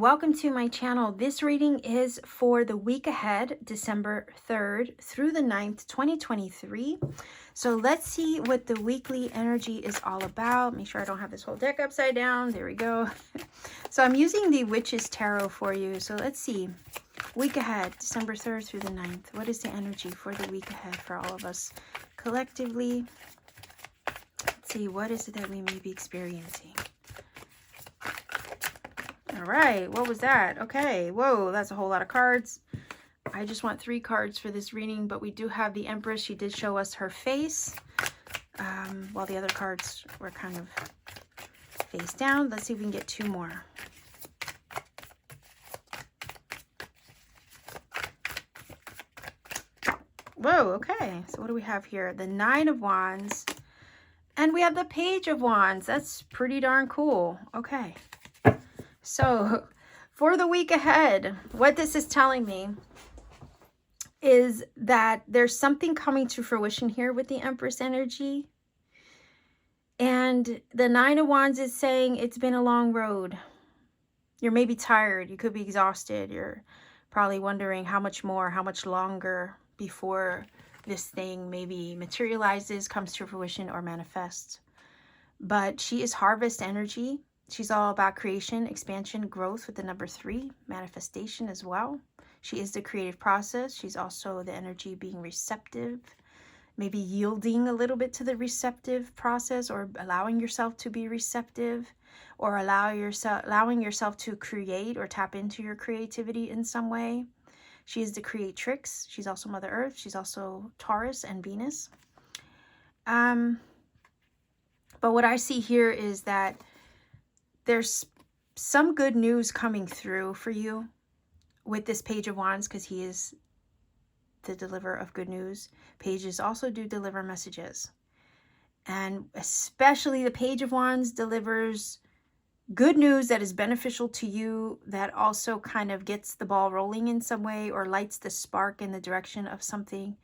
welcome to my channel. This reading is for the week ahead, December 3rd through the 9th, 2023. So let's see what the weekly energy is all about. Make sure I don't have this whole deck upside down. There we go. So I'm using the Witch's Tarot for you. So let's see. Week ahead, December 3rd through the 9th. What is the energy for the week ahead for all of us collectively? Let's see, what is it that we may be experiencing? All right, what was that? Okay, whoa, that's a whole lot of cards. I just want 3 cards for this reading, but we do have the Empress. She did show us her face, while the other cards were kind of face down. Let's see if we can get 2 more. Whoa, okay, so what do we have here? The 9 of Wands, and we have the Page of Wands. That's pretty darn cool. Okay. So for the week ahead, what this is telling me is that there's something coming to fruition here with the Empress energy. And the 9 of Wands is saying it's been a long road. You're maybe tired. You could be exhausted. You're probably wondering how much more, how much longer before this thing maybe materializes, comes to fruition, or manifests. But she is harvest energy. She's all about creation, expansion, growth with the number 3, manifestation as well. She is the creative process. She's also the energy being receptive, maybe yielding a little bit to the receptive process, or allowing yourself to be receptive, or allowing yourself to create or tap into your creativity in some way. She is the creatrix. She's also Mother Earth. She's also Taurus and Venus. But what I see here is that there's some good news coming through for you with this Page of Wands, because he is the deliverer of good news. Pages also do deliver messages. And especially the Page of Wands delivers good news that is beneficial to you, that also kind of gets the ball rolling in some way, or lights the spark in the direction of something.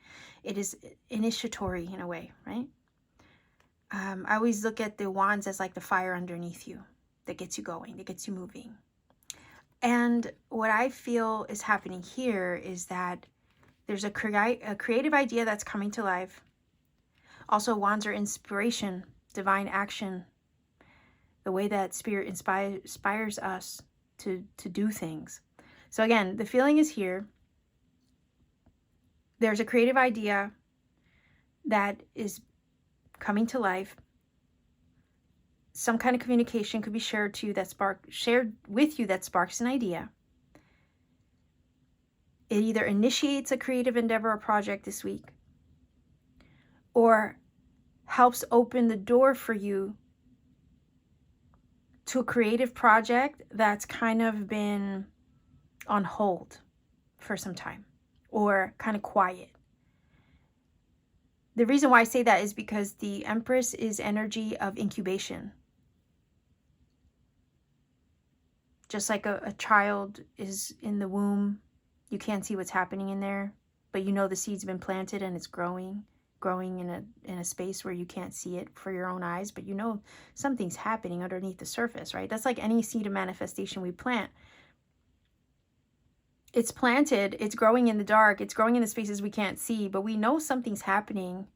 It is initiatory in a way, right? I always look at the wands as like the fire underneath you that gets you going, that gets you moving. And what I feel is happening here is that there's a creative idea that's coming to life. Also, wands are inspiration, divine action, the way that spirit inspires us to do things. So again, the feeling is here. There's a creative idea that is coming to life. Some kind of communication could be shared with you that sparks an idea. It either initiates a creative endeavor or project this week, or helps open the door for you to a creative project that's kind of been on hold for some time, or kind of quiet. The reason why I say that is because the Empress is energy of incubation. Just like a child is in the womb, you can't see what's happening in there, but you know the seed's been planted and it's growing in a space where you can't see it for your own eyes, but you know something's happening underneath the surface, right? That's like any seed of manifestation we plant. It's planted, it's growing in the dark, it's growing in the spaces we can't see, but we know something's happening.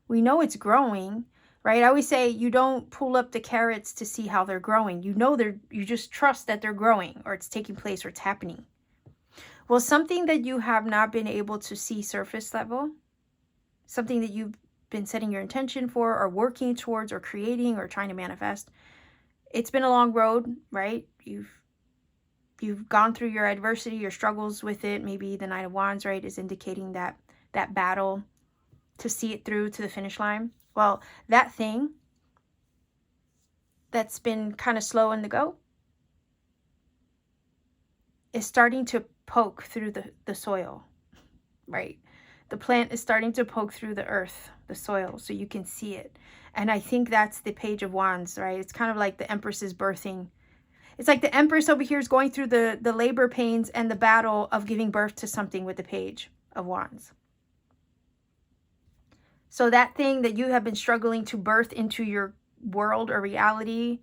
We know it's growing, right? I always say you don't pull up the carrots to see how they're growing. You know you just trust that they're growing, or it's taking place, or it's happening. Well, something that you have not been able to see surface level, something that you've been setting your intention for, or working towards, or creating, or trying to manifest, it's been a long road, right? You've gone through your adversity, your struggles with it. Maybe the 9 of Wands, right, is indicating that battle to see it through to the finish line. Well, that thing that's been kind of slow in the go is starting to poke through the soil, right? The plant is starting to poke through the earth, the soil, so you can see it. And I think that's the Page of Wands, right? It's kind of like the Empress is birthing. It's like the Empress over here is going through the labor pains and the battle of giving birth to something with the Page of Wands. So that thing that you have been struggling to birth into your world or reality,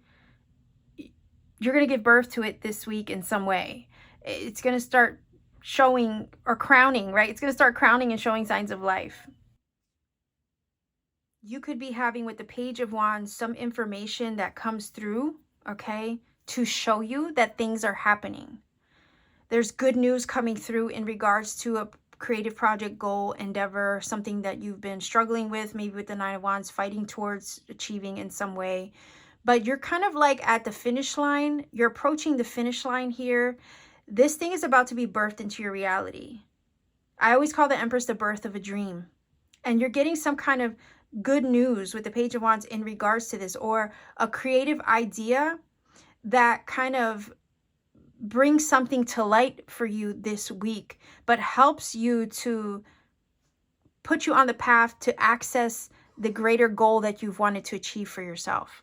you're going to give birth to it this week in some way. It's going to start showing or crowning, right? It's going to start crowning and showing signs of life. You could be having with the Page of Wands some information that comes through, okay, to show you that things are happening. There's good news coming through in regards to a creative project, goal, endeavor, something that you've been struggling with, maybe with the Nine of Wands, fighting towards achieving in some way. But you're kind of like at the finish line. You're approaching the finish line here. This thing is about to be birthed into your reality. I always call the Empress the birth of a dream. And you're getting some kind of good news with the Page of Wands in regards to this, or a creative idea that kind of brings something to light for you this week, but helps you to put you on the path to access the greater goal that you've wanted to achieve for yourself.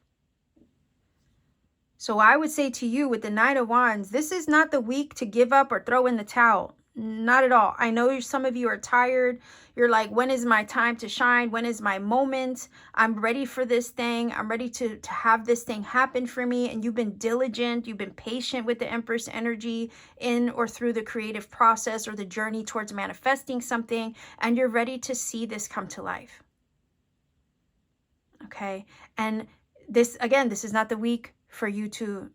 So I would say to you with the Knight of Wands, this is not the week to give up or throw in the towel. Not at all. I know some of you are tired. You're like, when is my time to shine? When is my moment? I'm ready for this thing. I'm ready to have this thing happen for me. And you've been diligent. You've been patient with the Empress energy in or through the creative process or the journey towards manifesting something. And you're ready to see this come to life. Okay. And this, again, this is not the week for you to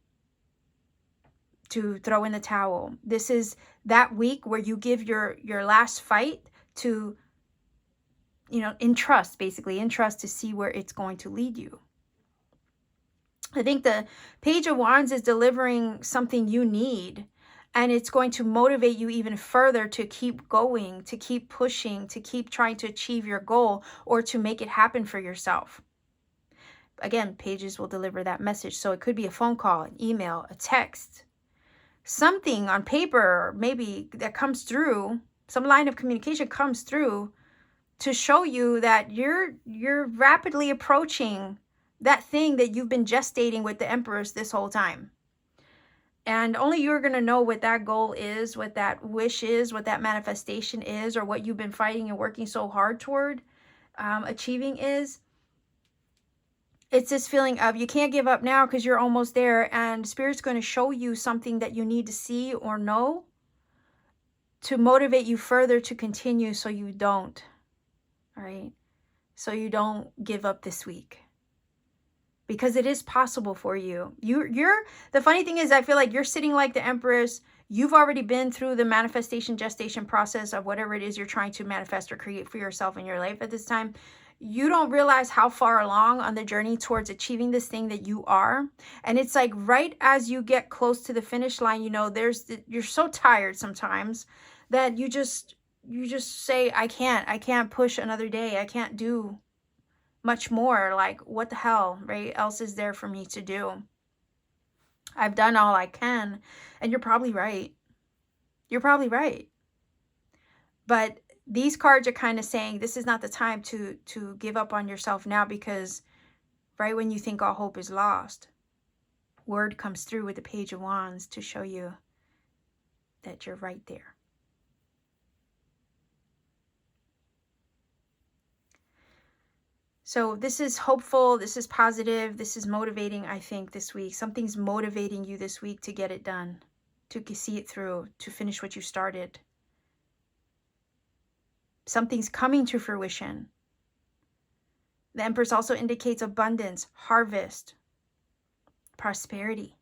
throw in the towel. This is that week where you give your last fight to, you know, in trust, basically in trust, to see where it's going to lead you. I think the Page of Wands is delivering something you need, and it's going to motivate you even further to keep going, to keep pushing, to keep trying to achieve your goal or to make it happen for yourself. Again, pages will deliver that message. So it could be a phone call, an email, a text, something on paper maybe that comes through, some line of communication comes through to show you that you're rapidly approaching that thing that you've been gestating with the Empress this whole time. And only you're going to know what that goal is, what that wish is, what that manifestation is, or what you've been fighting and working so hard toward achieving is. It's this feeling of you can't give up now because you're almost there, and Spirit's going to show you something that you need to see or know to motivate you further to continue, so you don't, all right? So you don't give up this week, because it is possible for you. The funny thing is, I feel like you're sitting like the Empress. You've already been through the manifestation gestation process of whatever it is you're trying to manifest or create for yourself in your life at this time. You don't realize how far along on the journey towards achieving this thing that you are. And it's like right as you get close to the finish line, you know, you're so tired sometimes that you just say, I can't push another day. I can't do much more. Like, what the hell, right? Else is there for me to do? I've done all I can. And you're probably right. You're probably right. But these cards are kind of saying this is not the time to give up on yourself now, because right when you think all hope is lost, word comes through with the Page of Wands to show you that you're right there. So this is hopeful, this is positive, this is motivating, I think, this week. Something's motivating you this week to get it done, to see it through, to finish what you started. Something's coming to fruition. The Empress also indicates abundance, harvest, prosperity.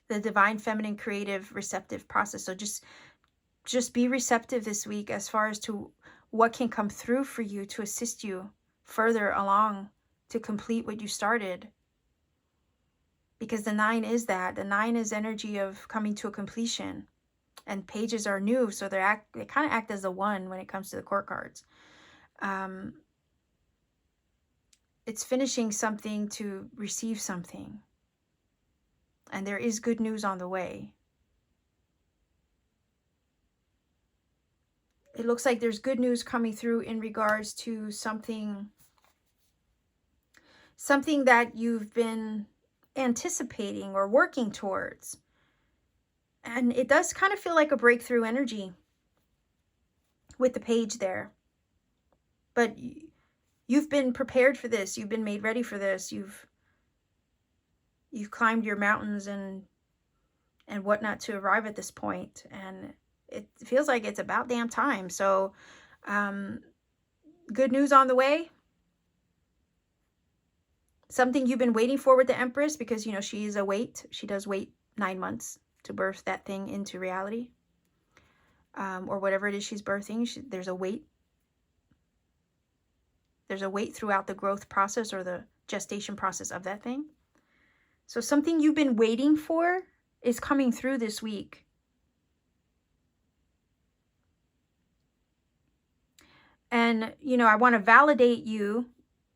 The divine feminine creative receptive process. So just be receptive this week as far as to what can come through for you to assist you further along to complete what you started. Because the 9 is that. The 9 is energy of coming to a completion. And pages are new, so they kind of act as a 1 when it comes to the court cards. It's finishing something to receive something. And there is good news on the way. It looks like there's good news coming through in regards to something that you've been anticipating or working towards. And it does kind of feel like a breakthrough energy with the page there. But you've been prepared for this. You've been made ready for this. you've climbed your mountains and whatnot to arrive at this point, and it feels like it's about damn time. So good news on the way. Something you've been waiting for with the Empress, because, you know, she is a wait. She does wait 9 months to birth that thing into reality. Or whatever it is she's birthing. There's a wait. There's a wait throughout the growth process or the gestation process of that thing. So something you've been waiting for is coming through this week. And, you know, I want to validate you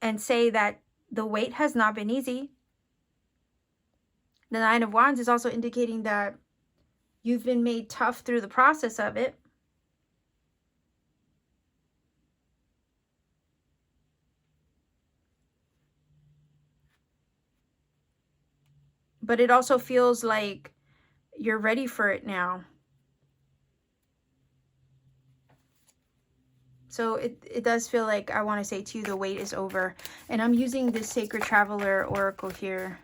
and say that the wait has not been easy. The Nine of Wands is also indicating that you've been made tough through the process of it. But it also feels like you're ready for it now. So it does feel like, I want to say to you, the wait is over. And I'm using this Sacred Traveler Oracle here.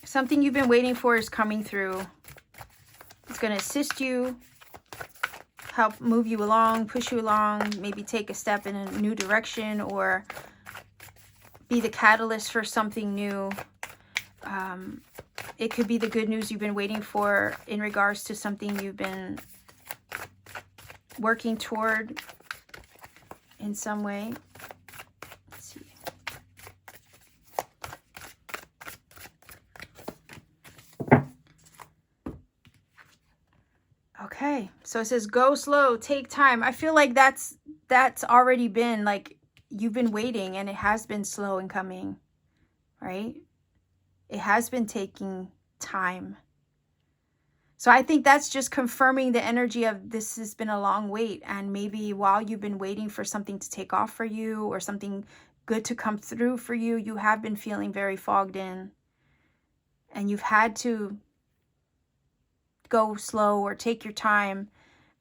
Something you've been waiting for is coming through. It's going to assist you, help move you along, push you along, maybe take a step in a new direction, or be the catalyst for something new. It could be the good news you've been waiting for in regards to something you've been working toward in some way. Let's see. Okay, so it says go slow, take time. I feel like that's already been, like, you've been waiting and it has been slow in coming, right? It has been taking time. So I think that's just confirming the energy of this has been a long wait. And maybe while you've been waiting for something to take off for you or something good to come through for you, you have been feeling very fogged in. And you've had to go slow or take your time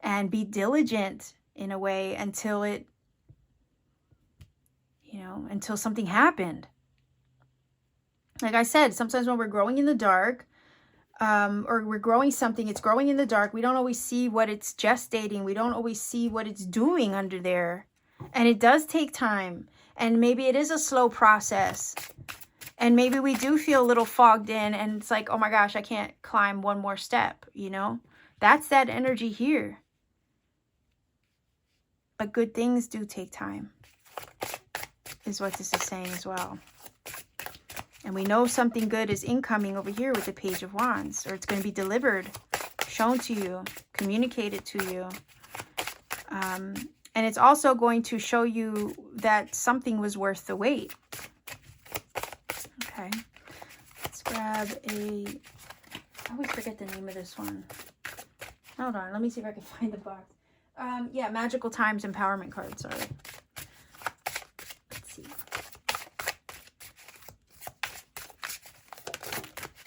and be diligent in a way until it, you know, until something happened. Like I said, sometimes when we're growing in the dark, or we're growing something, it's growing in the dark. We don't always see what it's gestating. We don't always see what it's doing under there. And it does take time. And maybe it is a slow process. And maybe we do feel a little fogged in and it's like, oh my gosh, I can't climb one more step, you know? That's that energy here. But good things do take time, is what this is saying as well. And we know something good is incoming over here with the Page of Wands, or it's going to be delivered, shown to you, communicated to you. And it's also going to show you that something was worth the wait. Okay. Let's grab a... I always forget the name of this one. Hold on. Let me see if I can find the box. Yeah, Magical Times Empowerment card. Sorry. Let's see.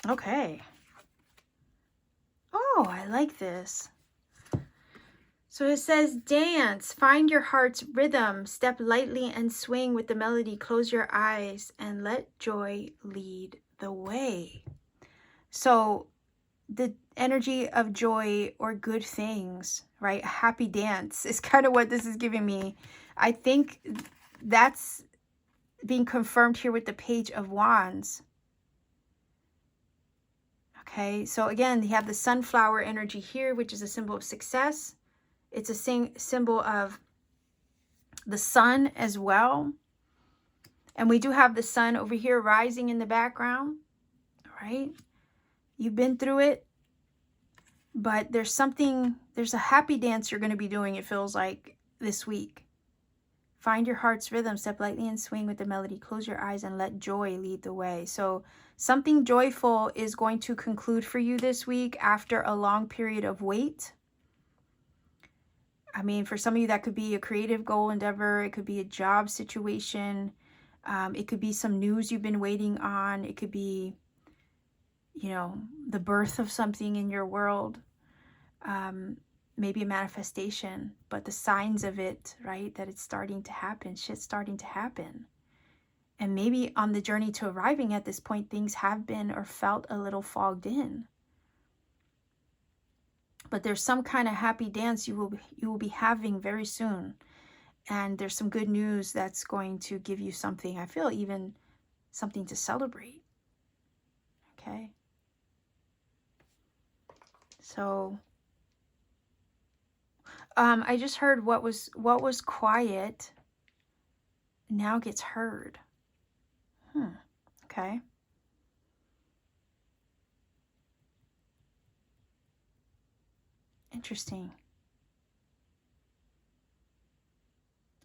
Okay. Oh, I like this. So it says, dance, find your heart's rhythm, step lightly and swing with the melody, close your eyes and let joy lead the way. So the energy of joy or good things, right? A happy dance is kind of what this is giving me. I think that's being confirmed here with the Page of Wands. Okay, so again, you have the sunflower energy here, which is a symbol of success. It's a symbol of the sun as well. And we do have the sun over here rising in the background, right? You've been through it, but there's a happy dance you're going to be doing, it feels like, this week. Find your heart's rhythm, step lightly and swing with the melody, close your eyes and let joy lead the way. So something joyful is going to conclude for you this week after a long period of wait. I mean, for some of you, that could be a creative goal endeavor. It could be a job situation. It could be some news you've been waiting on. It could be, you know, the birth of something in your world. maybe a manifestation, but the signs of it, right? That it's starting to happen, shit's starting to happen. And maybe on the journey to arriving at this point, things have been or felt a little fogged in. But there's some kind of happy dance you will be having very soon. And there's some good news that's going to give you something, I feel even something to celebrate. Okay. So I just heard what was quiet now gets heard. Okay. Interesting.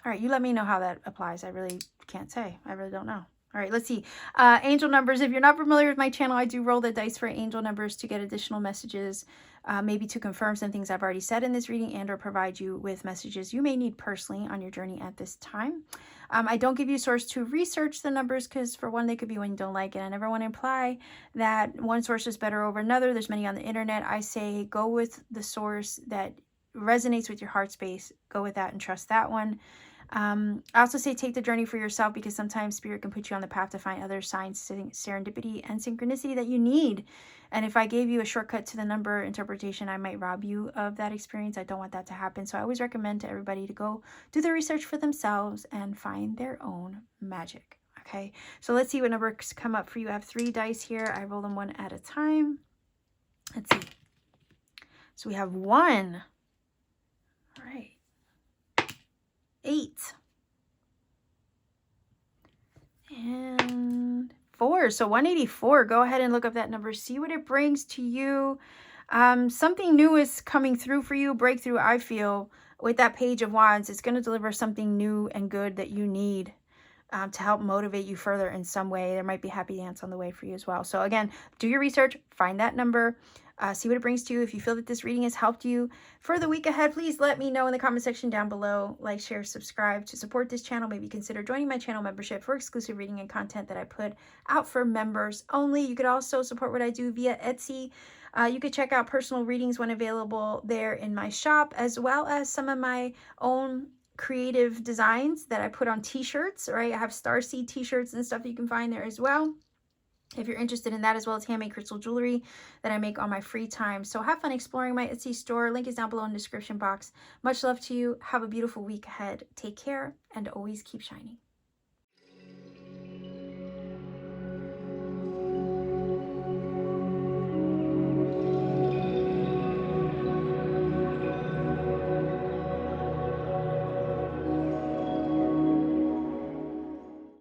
All right, you let me know how that applies. I really can't say. I really don't know. All right, let's see. Angel numbers. If you're not familiar with my channel, I do roll the dice for angel numbers to get additional messages, maybe to confirm some things I've already said in this reading and or provide you with messages you may need personally on your journey at this time. I don't give you a source to research the numbers because, for one, they could be one you don't like, and I never want to imply that one source is better over another. There's many on the internet. I say go with the source that resonates with your heart space. Go with that and trust that one. I also say take the journey for yourself, because sometimes spirit can put you on the path to find other signs, serendipity, and synchronicity that you need. And if I gave you a shortcut to the number interpretation, I might rob you of that experience. I don't want that to happen. So I always recommend to everybody to go do the research for themselves and find their own magic. Okay, so let's see what numbers come up for you. I have 3 dice here. I roll them one at a time. Let's see. So we have 1. All right. 8 and 4. So 184. Go ahead and look up that number. See what it brings to you. Something new is coming through for you. Breakthrough, I feel, with that Page of Wands. It's going to deliver something new and good that you need to help motivate you further in some way. There might be a happy dance on the way for you as well. So again, do your research. Find that number. See what it brings to you. If you feel that this reading has helped you for the week ahead, please let me know in the comment section down below. Like, share, subscribe. To support this channel, maybe consider joining my channel membership for exclusive reading and content that I put out for members only. You could also support what I do via Etsy. You could check out personal readings when available there in my shop, as well as some of my own creative designs that I put on t-shirts, right? I have Starseed t-shirts and stuff you can find there as well, if you're interested in that, as well as handmade crystal jewelry that I make on my free time. So have fun exploring my Etsy store. Link is down below in the description box. Much love to you. Have a beautiful week ahead. Take care and always keep shining.